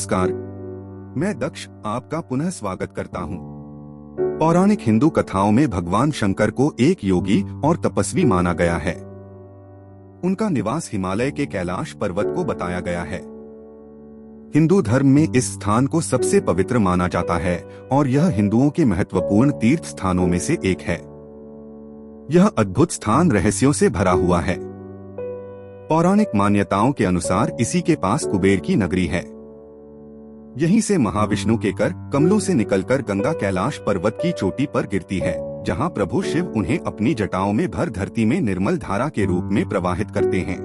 नमस्कार, मैं दक्ष आपका पुनः स्वागत करता हूँ। पौराणिक हिंदू कथाओं में भगवान शंकर को एक योगी और तपस्वी माना गया है। उनका निवास हिमालय के कैलाश पर्वत को बताया गया है। हिंदू धर्म में इस स्थान को सबसे पवित्र माना जाता है और यह हिंदुओं के महत्वपूर्ण तीर्थ स्थानों में से एक है। यह अद्भुत स्थान रहस्यों से भरा हुआ है। पौराणिक मान्यताओं के अनुसार इसी के पास कुबेर की नगरी है। यहीं से महाविष्णु के कर कमलों से निकलकर गंगा कैलाश पर्वत की चोटी पर गिरती है, जहां प्रभु शिव उन्हें अपनी जटाओं में भर धरती में निर्मल धारा के रूप में प्रवाहित करते हैं।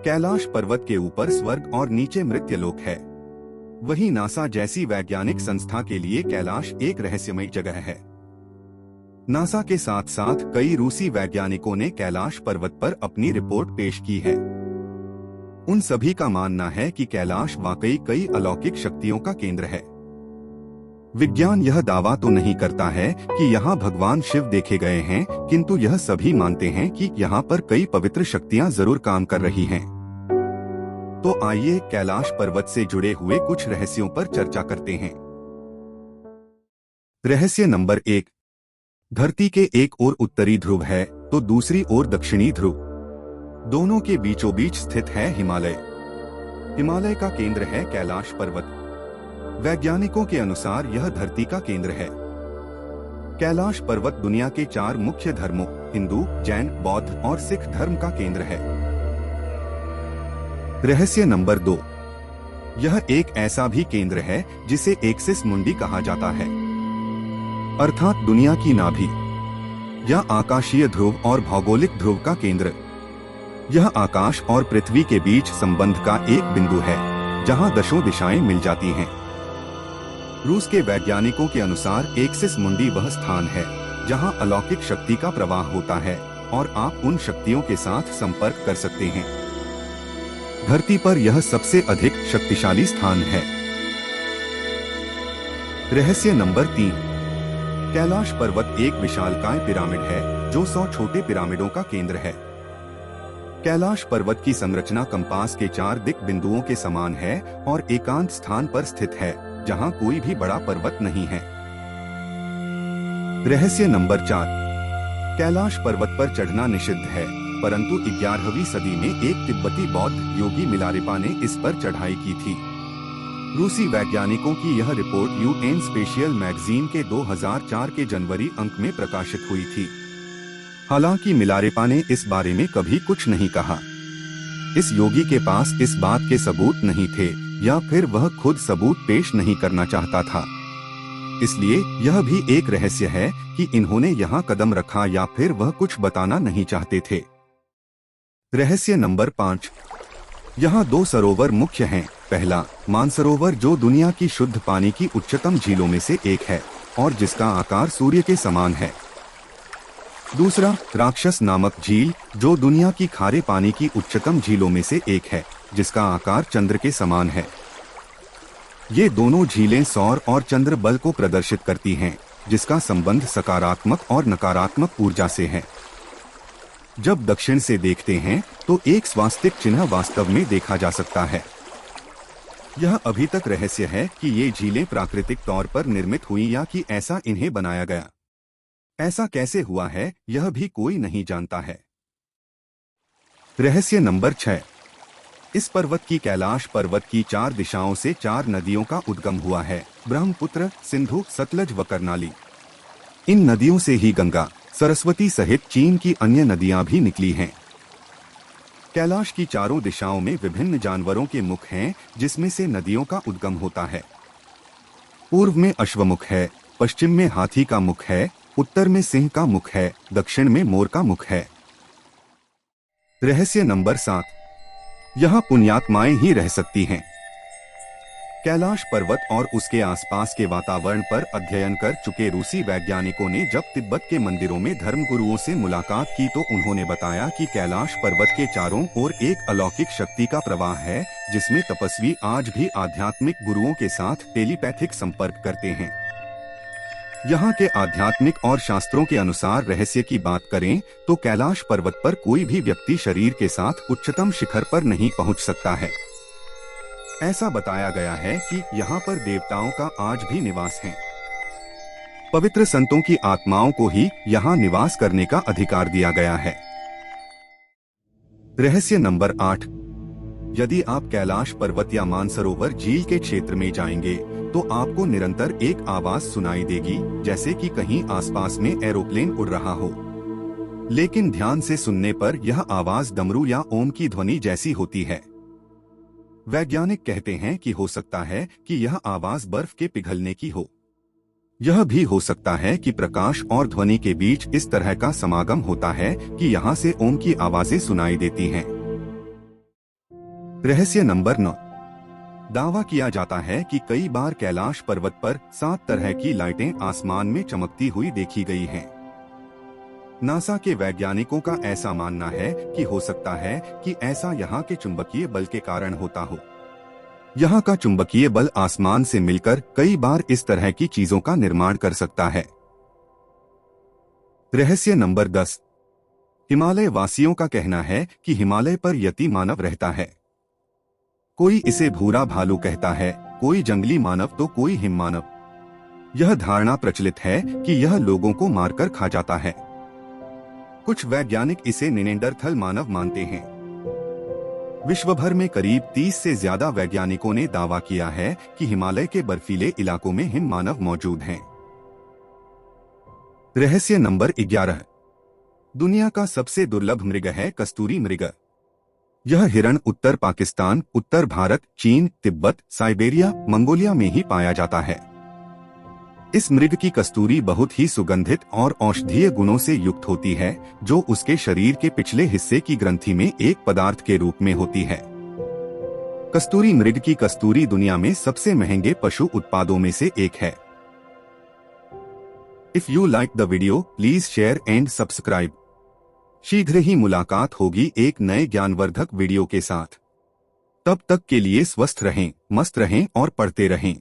कैलाश पर्वत के ऊपर स्वर्ग और नीचे मृत्यलोक है। वहीं नासा जैसी वैज्ञानिक संस्था के लिए कैलाश एक रहस्यमय जगह है। नासा के साथ साथ कई रूसी वैज्ञानिकों ने कैलाश पर्वत पर अपनी रिपोर्ट पेश की है। उन सभी का मानना है कि कैलाश वाकई कई अलौकिक शक्तियों का केंद्र है। विज्ञान यह दावा तो नहीं करता है कि यहाँ भगवान शिव देखे गए हैं, किंतु यह सभी मानते हैं कि यहाँ पर कई पवित्र शक्तियाँ जरूर काम कर रही हैं। तो आइए कैलाश पर्वत से जुड़े हुए कुछ रहस्यों पर चर्चा करते हैं। रहस्य नंबर 1। धरती के एक ओर उत्तरी ध्रुव है तो दूसरी ओर दक्षिणी ध्रुव। दोनों के बीचों बीच स्थित है हिमालय। हिमालय का केंद्र है कैलाश पर्वत। वैज्ञानिकों के अनुसार यह धरती का केंद्र है। कैलाश पर्वत दुनिया के 4 मुख्य धर्मों हिंदू, जैन, बौद्ध और सिख धर्म का केंद्र है। रहस्य नंबर 2। यह एक ऐसा भी केंद्र है जिसे एक्सिस मुंडी कहा जाता है, अर्थात दुनिया की नाभि। यह आकाशीय ध्रुव और भौगोलिक ध्रुव का केंद्र। यह आकाश और पृथ्वी के बीच संबंध का एक बिंदु है, जहां दशों दिशाएं मिल जाती हैं। रूस के वैज्ञानिकों के अनुसार एक्सिस मुंडी वह स्थान है जहां अलौकिक शक्ति का प्रवाह होता है और आप उन शक्तियों के साथ संपर्क कर सकते हैं। धरती पर यह सबसे अधिक शक्तिशाली स्थान है। रहस्य नंबर 3। कैलाश पर्वत एक विशालकाय पिरामिड है जो 100 छोटे पिरामिडों का केंद्र है। कैलाश पर्वत की संरचना कंपास के 4 दिक बिंदुओं के समान है और एकांत स्थान पर स्थित है जहां कोई भी बड़ा पर्वत नहीं है। रहस्य नंबर 4। कैलाश पर्वत पर चढ़ना निषिद्ध है, परंतु 11वीं सदी में एक तिब्बती बौद्ध योगी मिलारेपा ने इस पर चढ़ाई की थी। रूसी वैज्ञानिकों की यह रिपोर्ट यूएन स्पेशियल मैगजीन के 2004 के जनवरी अंक में प्रकाशित हुई थी। हालांकि मिलारेपा ने इस बारे में कभी कुछ नहीं कहा। इस योगी के पास इस बात के सबूत नहीं थे या फिर वह खुद सबूत पेश नहीं करना चाहता था। इसलिए यह भी एक रहस्य है कि इन्होंने यहाँ कदम रखा या फिर वह कुछ बताना नहीं चाहते थे। रहस्य नंबर 5। यहाँ 2 सरोवर मुख्य हैं। पहला, मानसरोवर जो दुनिया की शुद्ध पानी की उच्चतम झीलों में से एक है और जिसका आकार सूर्य के समान है। दूसरा, राक्षस नामक झील जो दुनिया की खारे पानी की उच्चतम झीलों में से एक है, जिसका आकार चंद्र के समान है। ये दोनों झीलें सौर और चंद्र बल को प्रदर्शित करती हैं, जिसका संबंध सकारात्मक और नकारात्मक ऊर्जा से है। जब दक्षिण से देखते हैं तो एक स्वास्तिक चिन्ह वास्तव में देखा जा सकता है। यह अभी तक रहस्य है कि ये झीलें प्राकृतिक तौर पर निर्मित हुई या कि ऐसा इन्हें बनाया गया। ऐसा कैसे हुआ है यह भी कोई नहीं जानता है। रहस्य नंबर 6। इस पर्वत की कैलाश पर्वत की 4 दिशाओं से 4 नदियों का उद्गम हुआ है, ब्रह्मपुत्र, सिंधु, सतलज व करनाली। इन नदियों से ही गंगा, सरस्वती सहित चीन की अन्य नदियां भी निकली हैं। कैलाश की चारों दिशाओं में विभिन्न जानवरों के मुख हैं, जिसमें से नदियों का उद्गम होता है। पूर्व में अश्वमुख है, पश्चिम में हाथी का मुख है, उत्तर में सिंह का मुख है, दक्षिण में मोर का मुख है। रहस्य नंबर 7। यहाँ पुण्यात्माएं ही रह सकती हैं। कैलाश पर्वत और उसके आसपास के वातावरण पर अध्ययन कर चुके रूसी वैज्ञानिकों ने जब तिब्बत के मंदिरों में धर्मगुरुओं से मुलाकात की तो उन्होंने बताया कि कैलाश पर्वत के चारों ओर एक अलौकिक शक्ति का प्रवाह है, जिसमें तपस्वी आज भी आध्यात्मिक गुरुओं के साथ टेलीपैथिक संपर्क करते हैं। यहाँ के आध्यात्मिक और शास्त्रों के अनुसार रहस्य की बात करें तो कैलाश पर्वत पर कोई भी व्यक्ति शरीर के साथ उच्चतम शिखर पर नहीं पहुँच सकता है। ऐसा बताया गया है कि यहाँ पर देवताओं का आज भी निवास है। पवित्र संतों की आत्माओं को ही यहाँ निवास करने का अधिकार दिया गया है। रहस्य नंबर 8। यदि आप कैलाश पर्वत या मानसरोवर झील के क्षेत्र में जाएंगे तो आपको निरंतर एक आवाज सुनाई देगी, जैसे कि कहीं आसपास में एरोप्लेन उड़ रहा हो। लेकिन ध्यान से सुनने पर यह आवाज डमरू या ओम की ध्वनि जैसी होती है। वैज्ञानिक कहते हैं कि हो सकता है कि यह आवाज बर्फ के पिघलने की हो। यह भी हो सकता है कि प्रकाश और ध्वनि के बीच इस तरह का समागम होता है कि यहाँ से ओम की आवाजें सुनाई देती हैं। रहस्य नंबर 9। दावा किया जाता है कि कई बार कैलाश पर्वत पर 7 तरह की लाइटें आसमान में चमकती हुई देखी गई हैं। नासा के वैज्ञानिकों का ऐसा मानना है कि हो सकता है कि ऐसा यहाँ के चुंबकीय बल के कारण होता हो। यहाँ का चुंबकीय बल आसमान से मिलकर कई बार इस तरह की चीजों का निर्माण कर सकता है। रहस्य नंबर 10। हिमालय वासियों का कहना है कि हिमालय पर यति मानव रहता है। कोई इसे भूरा भालू कहता है, कोई जंगली मानव तो कोई हिम मानव। यह धारणा प्रचलित है कि यह लोगों को मारकर खा जाता है। कुछ वैज्ञानिक इसे निनेंडरथल मानव मानते हैं। विश्व भर में करीब 30 से ज्यादा वैज्ञानिकों ने दावा किया है कि हिमालय के बर्फीले इलाकों में हिम मानव मौजूद हैं। रहस्य नंबर 11। दुनिया का सबसे दुर्लभ मृग है कस्तूरी मृग। यह हिरण उत्तर पाकिस्तान, उत्तर भारत, चीन, तिब्बत, साइबेरिया, मंगोलिया में ही पाया जाता है। इस मृग की कस्तूरी बहुत ही सुगंधित और औषधीय गुणों से युक्त होती है, जो उसके शरीर के पिछले हिस्से की ग्रंथि में एक पदार्थ के रूप में होती है। कस्तूरी मृग की कस्तूरी दुनिया में सबसे महंगे पशु उत्पादों में से एक है। If you like the video, please share and subscribe. शीघ्र ही मुलाकात होगी एक नए ज्ञानवर्धक वीडियो के साथ। तब तक के लिए स्वस्थ रहें, मस्त रहें और पढ़ते रहें।